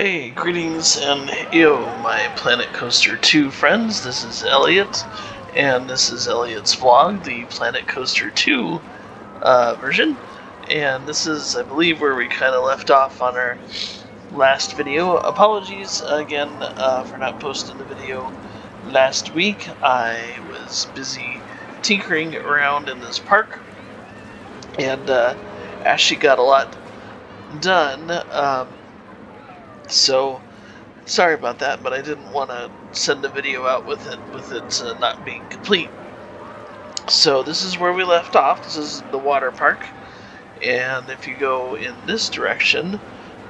Hey, greetings and Heyo, my Planet Coaster 2 friends. This is Eliot, and this is Eliot's vlog, the Planet Coaster 2 version. And this is, I believe, where we kind of left off on our last video. Apologies again for not posting the video last week. I was busy tinkering around in this park, and actually got a lot done. So, sorry about that, but I didn't want to send a video out with it not being complete. So this is where we left off. This is the water park, and if you go in this direction,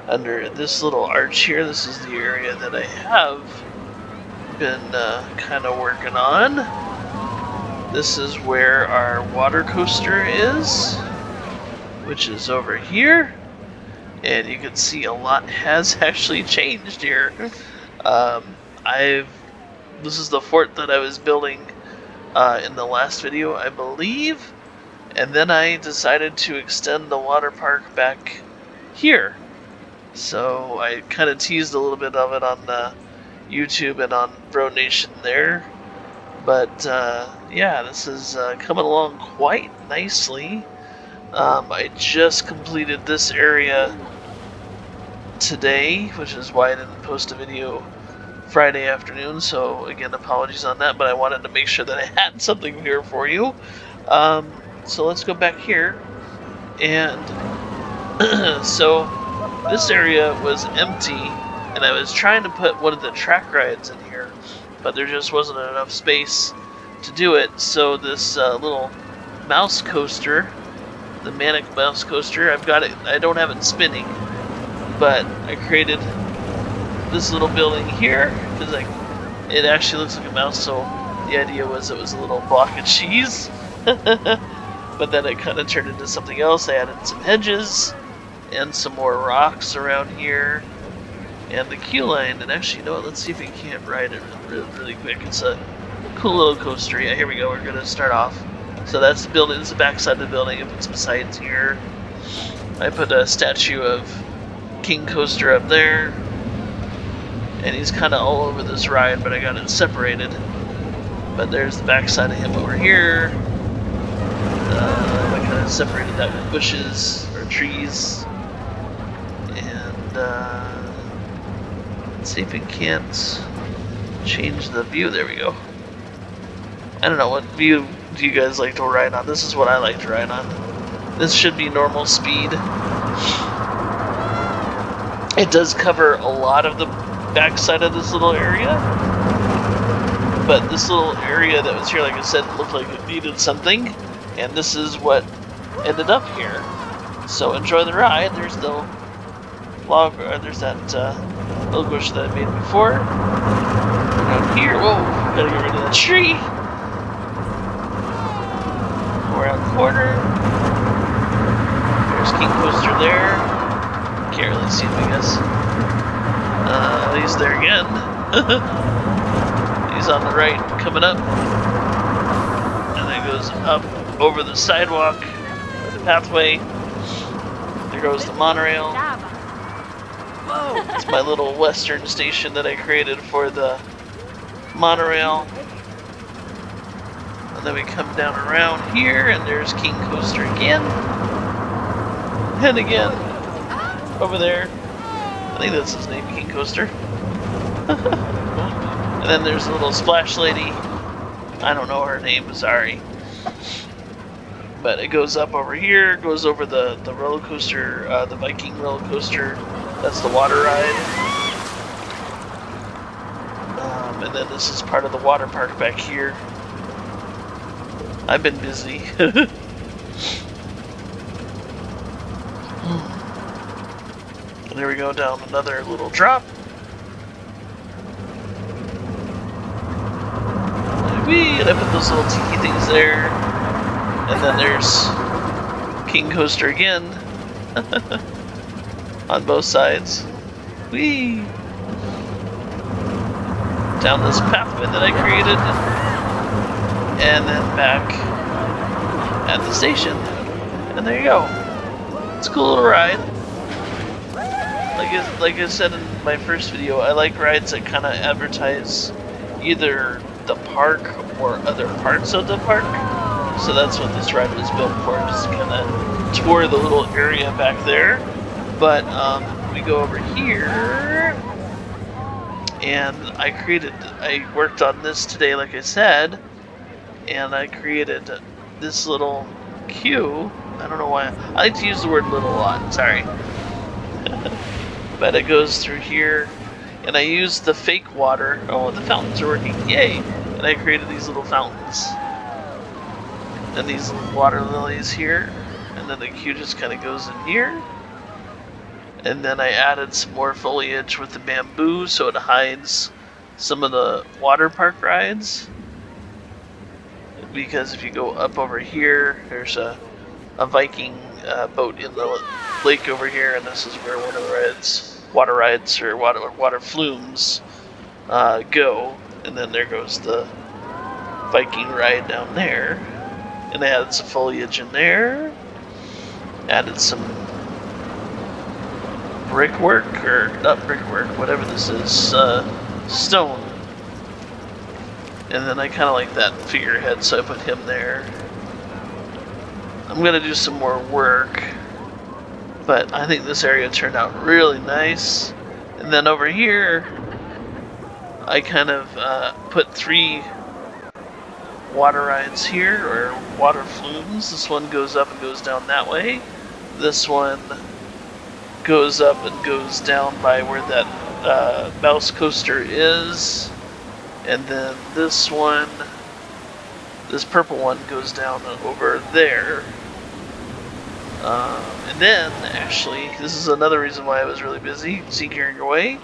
under this little arch here, this is the area that I have been kind of working on. This is where our water coaster is, which is over here. And you can see a lot has actually changed here. This is the fort that I was building in the last video, I believe, and then I decided to extend the water park back here. So I kind of teased a little bit of it on YouTube and on Bro Nation there, but yeah, this is coming along quite nicely. I just completed this area today, which is why I didn't post a video Friday afternoon, so again, apologies on that, but I wanted to make sure that I had something here for you. So let's go back here, and so this area was empty, and I was trying to put one of the track rides in here, but there just wasn't enough space to do it, so this little mouse coaster, the Manic Mouse Coaster, I've got it, I don't have it spinning, but I created this little building here because it actually looks like a mouse, so the idea was it was a little block of cheese. But then it kind of turned into something else. I added some hedges and some more rocks around here and the queue line. And actually, you know what, let's see if we can't ride it really quick. It's a cool little coaster. Yeah, here we go, we're going to start off. So that's the building, it's the back side of the building. If it's besides here, I put a statue of King Coaster up there, and he's kind of all over this ride, but I got it separated. But there's the back side of him over here. I kind of separated that with bushes or trees. And let's see if we can't change the view. There we go. I don't know, what view do you guys like to ride on? This is what I like to ride on. This should be normal speed. It does cover a lot of the backside of this little area, but this little area that was here, like I said, looked like it needed something, and this is what ended up here. So enjoy the ride. There's the log, or there's that little bush that I made before. Down here, whoa, gotta get rid of that tree. Go around the corner. There's King Coaster there. Can't really see him, I guess. He's there again. He's on the right, coming up. And then goes up over the sidewalk, or the pathway. There goes the monorail. Whoa! It's my little western station that I created for the monorail. And then we come down around here, and there's King Coaster again. And again. Over there. I think that's his name, King Coaster. And then there's a little splash lady. I don't know her name, sorry. But it goes up over here, goes over the roller coaster, the Viking roller coaster. That's the water ride. And then this is part of the water park back here. I've been busy. There we go, down another little drop. Whee! And I put those little tiki things there. And then there's King Coaster again. On both sides. Whee! Down this pathway that I created. And then back at the station. And there you go. It's a cool little ride. like I said in my first video, I like rides that kind of advertise either the park or other parts of the park. So that's what this ride was built for, just to kind of tour the little area back there. But we go over here, and I worked on this today, like I said, and I created this little queue. I don't know why. I like to use the word little a lot, sorry. But it goes through here, and I used the fake water. Oh, the fountains are working, yay! And I created these little fountains. And these water lilies here, and then the queue just kind of goes in here. And then I added some more foliage with the bamboo so it hides some of the water park rides. Because if you go up over here, there's a Viking boat in the lake over here, and this is where one of the water rides, or water flumes go. And then there goes the Viking ride down there. And I added some foliage in there. Added some brickwork, or not brickwork, whatever this is, stone. And then I kind of like that figurehead, so I put him there. I'm going to do some more work, but I think this area turned out really nice. And then over here, I kind of put 3 water rides here, or water flumes. This one goes up and goes down that way. This one goes up and goes down by where that mouse coaster is. And then this one, this purple one, goes down over there. And then, actually, this is another reason why I was really busy securing away,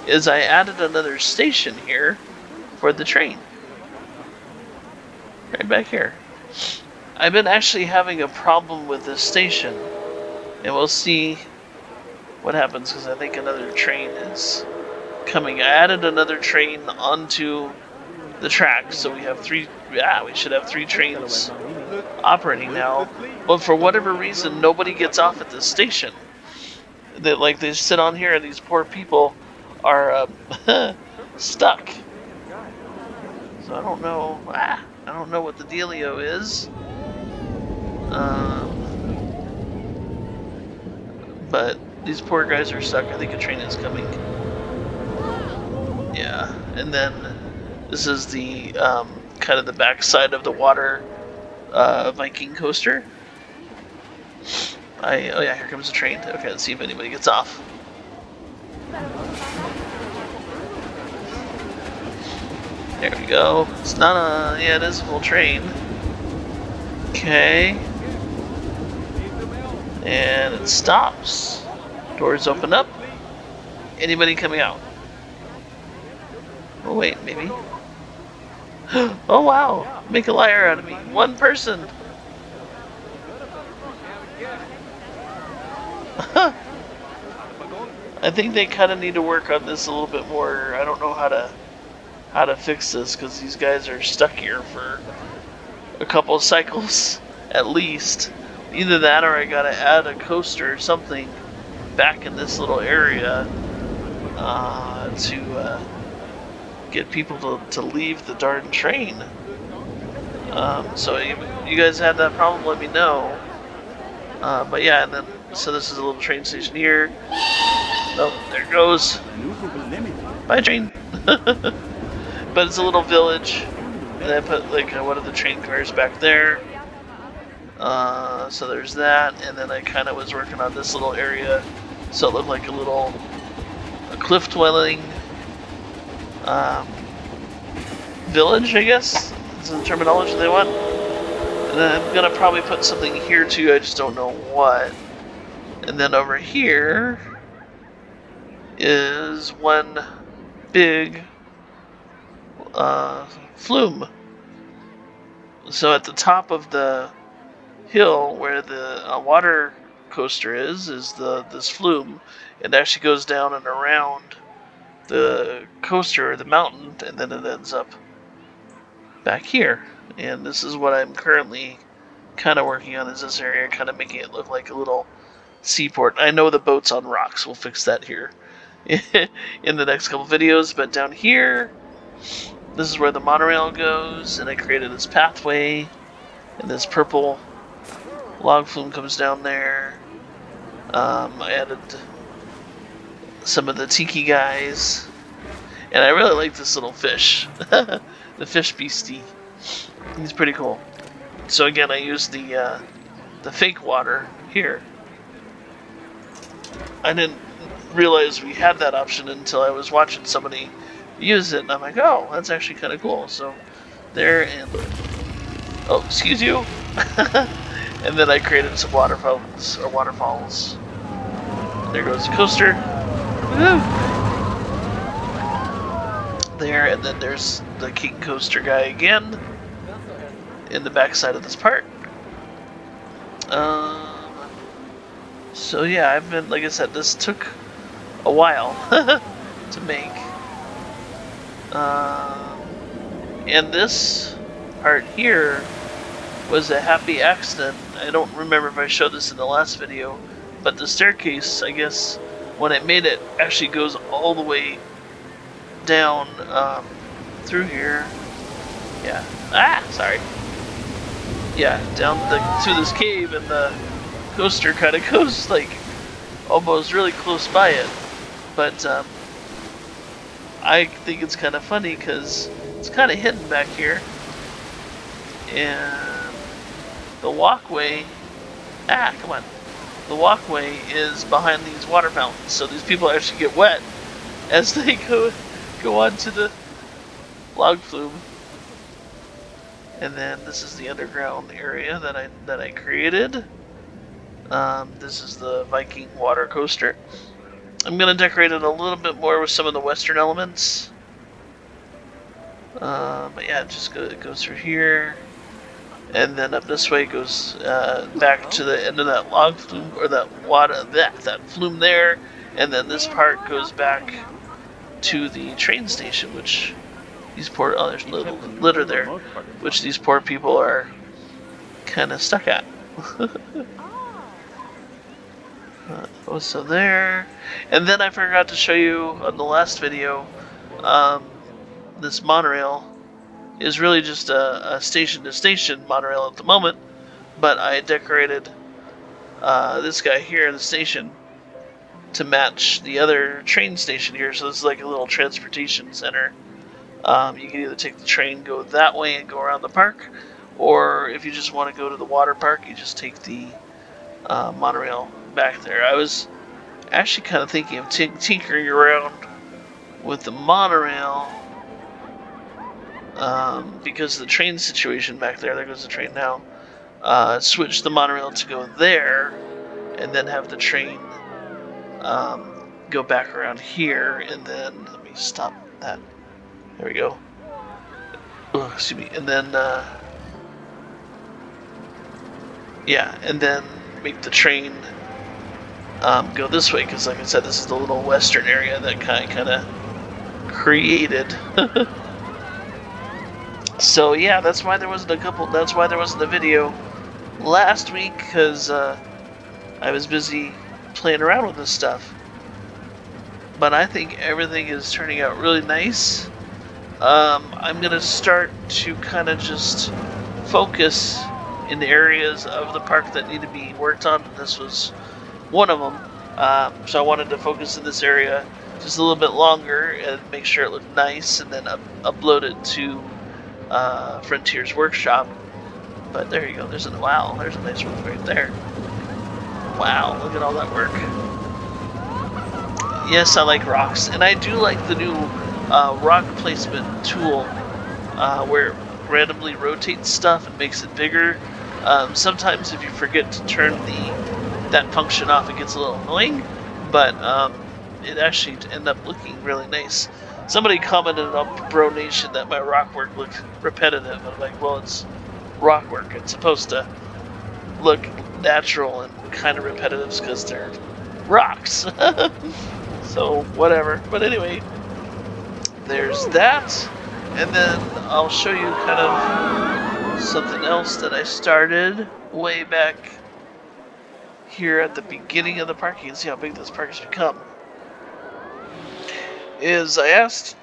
is I added another station here for the train. Right back here. I've been actually having a problem with this station, and we'll see what happens, because I think another train is coming. I added another train onto the track, so we have 3. Yeah, we should have 3 trains operating now. But for whatever reason, nobody gets off at this station. They sit on here, and these poor people are stuck. So I don't know. I don't know what the dealio is. But these poor guys are stuck. I think a train is coming. Yeah, and then this is the kind of the backside of the water Viking coaster. Oh yeah, here comes the train. Okay, let's see if anybody gets off. There we go. It's not a... yeah, it is a full train. Okay. And it stops. Doors open up. Anybody coming out? Oh wait, maybe. Oh wow! Make a liar out of me. One person! I think they kind of need to work on this a little bit more. I don't know how to fix this, because these guys are stuck here for a couple of cycles at least. Either that, or I gotta add a coaster or something back in this little area to get people to leave the darn train. So you guys had that problem, let me know. But yeah, and then so this is a little train station here. Oh, there it goes. Bye, train. But it's a little village, and I put like one of the train cars back there. So there's that, and then I kind of was working on this little area, so it looked like a cliff dwelling village, I guess is the terminology they want. And then I'm gonna probably put something here too, I just don't know what. And then over here is one big flume. So at the top of the hill where the water coaster is this flume. It actually goes down and around the coaster or the mountain, and then it ends up back here. And this is what I'm currently kind of working on, is this area, kind of making it look like a little seaport. I know the boat's on rocks. We'll fix that here in the next couple videos. But down here, this is where the monorail goes, and I created this pathway, and this purple log flume comes down there. I added some of the tiki guys, and I really like this little fish, the fish beastie. He's pretty cool. So again, I used the fake water here. I didn't realize we had that option until I was watching somebody use it, and I'm like, oh, that's actually kind of cool. So there, and oh, excuse you. And then I created some waterfalls. There goes the coaster. Woo! There, and then there's the King Coaster guy again in the backside of this part. So yeah, I've been, like I said, this took a while to make. And this part here was a happy accident. I don't remember if I showed this in the last video, but the staircase, I guess, when I made it, actually goes all the way down through here. Yeah. Sorry. Yeah, down to this cave, and the coaster kind of goes like almost really close by it. But I think it's kind of funny because it's kind of hidden back here, and the walkway. Come on. The walkway is behind these water fountains, so these people actually get wet as they go onto the log flume. And then this is the underground area that I created. This is the Viking water coaster. I'm gonna decorate it a little bit more with some of the Western elements. But yeah, it goes through here, and then up this way it goes back to the end of that log flume, or that water that flume there, and then this part goes back to the train station, which these poor there's a little litter there, which these poor people are kind of stuck at. So there, and then I forgot to show you on the last video. This monorail is really just a station-to-station monorail at the moment, but I decorated this guy here, the station, to match the other train station here. So this is like a little transportation center. You can either take the train, go that way, and go around the park, or if you just want to go to the water park, you just take the monorail back there. I was actually kind of thinking of tinkering around with the monorail because of the train situation back there. There goes the train now. Switch the monorail to go there, and then have the train go back around here, and then let me stop that. There we go. Oh, excuse me. And then yeah, and then make the train go this way, because like I said, this is the little western area that kind of created. So yeah, that's why there wasn't a video last week, because I was busy playing around with this stuff. But I think everything is turning out really nice. I'm gonna start to kind of just focus in the areas of the park that need to be worked on, and this was one of them. So I wanted to focus in this area just a little bit longer and make sure it looked nice, and then upload it to Frontier's Workshop. But there you go. There's a nice one right there. Wow, look at all that work. Yes, I like rocks, and I do like the new rock placement tool where it randomly rotates stuff and makes it bigger. Sometimes if you forget to turn that function off, it gets a little annoying, but it actually ended up looking really nice. Somebody commented on Bro Nation that my rock work looked repetitive. I'm like, well, it's rock work. It's supposed to look natural and kind of repetitive because they're rocks. So, whatever. But anyway, there's that. And then I'll show you kind of something else that I started way back here at the beginning of the park, you can see how big this park has become, is I asked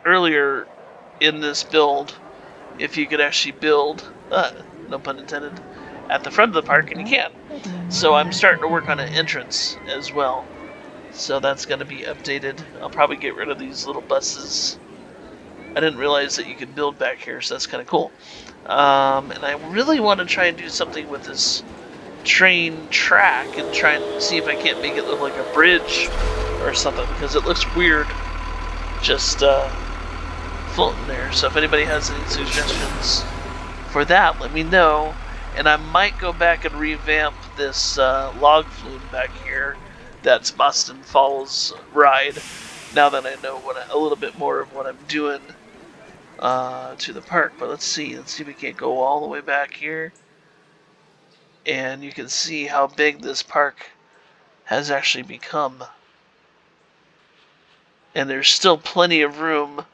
earlier in this build if you could actually build, no pun intended, at the front of the park, and you can. So I'm starting to work on an entrance as well. So that's going to be updated. I'll probably get rid of these little buses. I didn't realize that you could build back here, so that's kind of cool. And I really want to try and do something with this train track and try and see if I can't make it look like a bridge or something, because it looks weird just floating there. So if anybody has any suggestions for that, let me know. And I might go back and revamp this log flume back here. That's Boston Falls ride. Now that I know a little bit more of what I'm doing to the park. But let's see if we can't go all the way back here. And you can see how big this park has actually become. And there's still plenty of room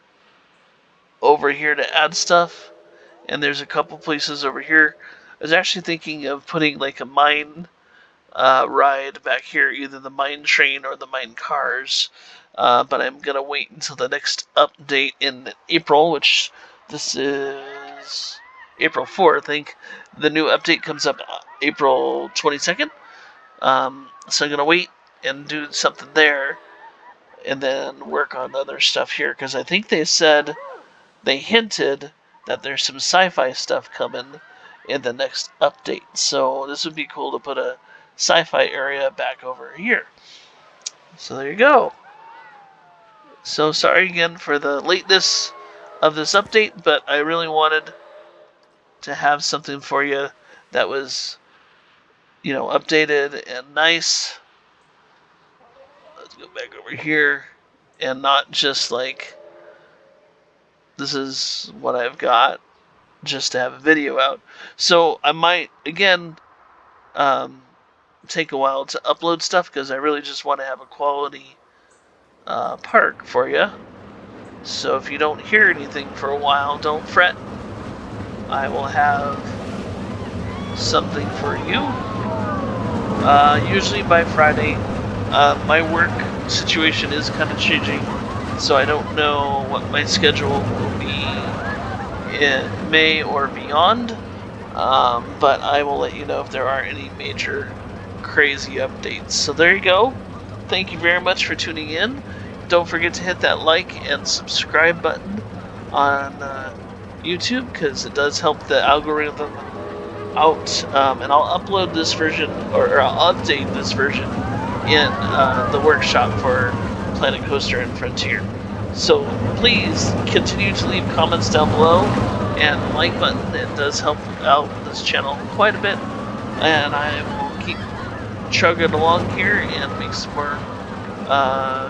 over here to add stuff. And there's a couple places over here. I was actually thinking of putting like a mine ride back here, either the mine train or the mine cars. But I'm going to wait until the next update in April, which this is April 4th, I think. The new update comes up April 22nd. So I'm going to wait and do something there and then work on other stuff here, because I think they hinted that there's some sci-fi stuff coming in the next update. So this would be cool to put a sci-fi area back over here. So there you go. So sorry again for the lateness of this update, but I really wanted to have something for you that was, updated and nice. Let's go back over here and not just like, this is what I've got, just to have a video out. So I might, again, take a while to upload stuff, because I really just want to have a quality park for you. So if you don't hear anything for a while, don't fret. I will have something for you. Usually by Friday. My work situation is kind of changing, so I don't know what my schedule will be in May or beyond. But I will let you know if there are any major crazy updates. So there you go. Thank you very much for tuning in. Don't forget to hit that like and subscribe button on YouTube, because it does help the algorithm out. And I'll upload this version, or I'll update this version in the workshop for Planet Coaster and Frontier. So please continue to leave comments down below, and the like button. It does help out this channel quite a bit, and I will keep chugging along here and make some more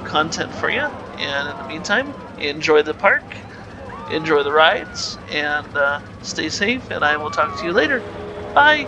content for you. And in the meantime, enjoy the park, enjoy the rides, and stay safe, and I will talk to you later. Bye!